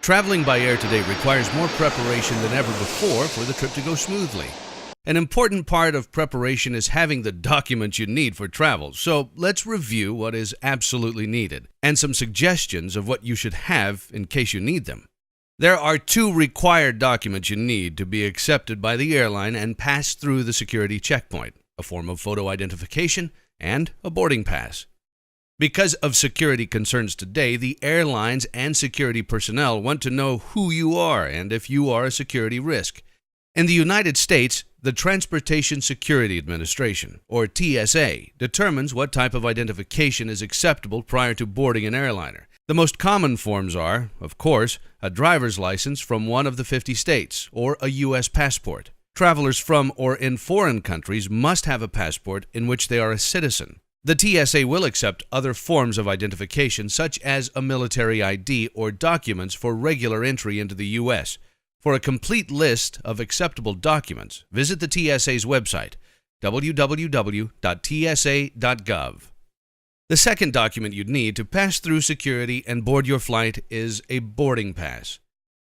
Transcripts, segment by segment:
Traveling by air today requires more preparation than ever before for the trip to go smoothly. An important part of preparation is having the documents you need for travel, so let's review what is absolutely needed and some suggestions of what you should have in case you need them. There are two required documents you need to be accepted by the airline and pass through the security checkpoint: a form of photo identification and a boarding pass. Because of security concerns today, the airlines and security personnel want to know who you are and if you are a security risk. In the United States, the Transportation Security Administration, or TSA, determines what type of identification is acceptable prior to boarding an airliner. The most common forms are, of course, a driver's license from one of the 50 states, or a U.S. passport. Travelers from or in foreign countries must have a passport in which they are a citizen. The TSA will accept other forms of identification, such as a military ID or documents for regular entry into the U.S. For a complete list of acceptable documents, visit the TSA's website, www.tsa.gov. The second document you'd need to pass through security and board your flight is a boarding pass.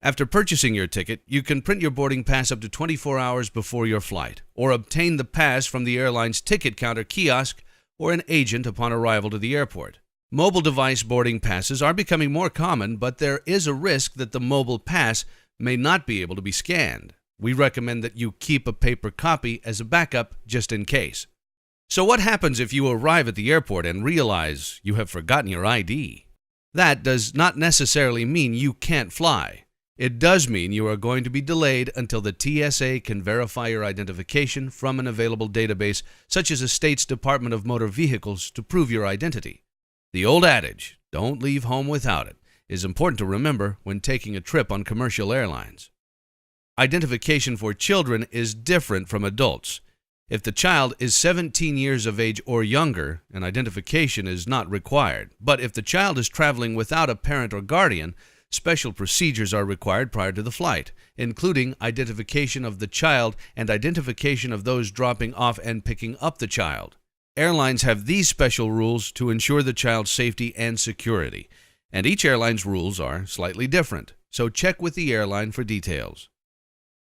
After purchasing your ticket, you can print your boarding pass up to 24 hours before your flight, or obtain the pass from the airline's ticket counter kiosk or an agent upon arrival to the airport. Mobile device boarding passes are becoming more common, but there is a risk that the mobile pass may not be able to be scanned. We recommend that you keep a paper copy as a backup just in case. So what happens if you arrive at the airport and realize you have forgotten your ID? That does not necessarily mean you can't fly. It does mean you are going to be delayed until the TSA can verify your identification from an available database, such as a state's Department of Motor Vehicles, to prove your identity. The old adage, "Don't leave home without it," is important to remember when taking a trip on commercial airlines. Identification for children is different from adults. If the child is 17 years of age or younger, an identification is not required. But if the child is traveling without a parent or guardian, special procedures are required prior to the flight, including identification of the child and identification of those dropping off and picking up the child. Airlines have these special rules to ensure the child's safety and security, and each airline's rules are slightly different, so check with the airline for details.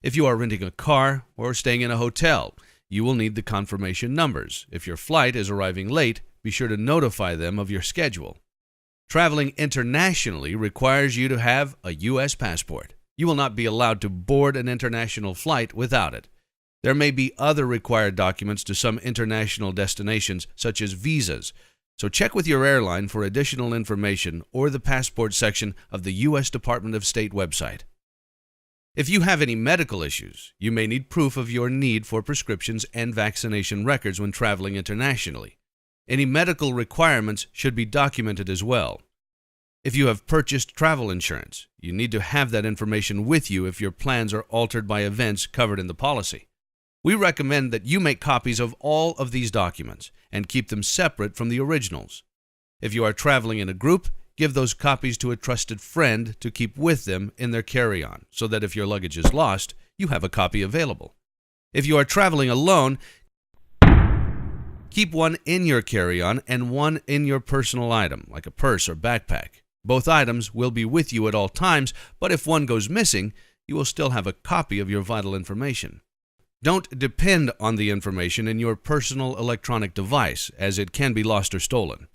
If you are renting a car or staying in a hotel, you will need the confirmation numbers. If your flight is arriving late, be sure to notify them of your schedule. Traveling internationally requires you to have a U.S. passport. You will not be allowed to board an international flight without it. There may be other required documents to some international destinations, such as visas, so check with your airline for additional information or the passport section of the U.S. Department of State website. If you have any medical issues, you may need proof of your need for prescriptions and vaccination records when traveling internationally. Any medical requirements should be documented as well. If you have purchased travel insurance, you need to have that information with you if your plans are altered by events covered in the policy. We recommend that you make copies of all of these documents and keep them separate from the originals. If you are traveling in a group, give those copies to a trusted friend to keep with them in their carry-on, so that if your luggage is lost, you have a copy available. If you are traveling alone, keep one in your carry-on and one in your personal item, like a purse or backpack. Both items will be with you at all times, but if one goes missing, you will still have a copy of your vital information. Don't depend on the information in your personal electronic device, as it can be lost or stolen.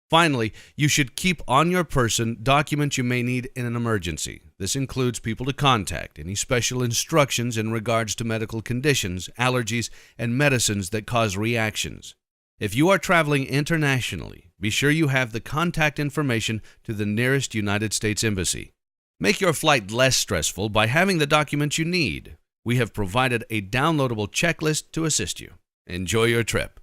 Finally, you should keep on your person documents you may need in an emergency. This includes people to contact, any special instructions in regards to medical conditions, allergies, and medicines that cause reactions. If you are traveling internationally, be sure you have the contact information to the nearest United States Embassy. Make your flight less stressful by having the documents you need. We have provided a downloadable checklist to assist you. Enjoy your trip.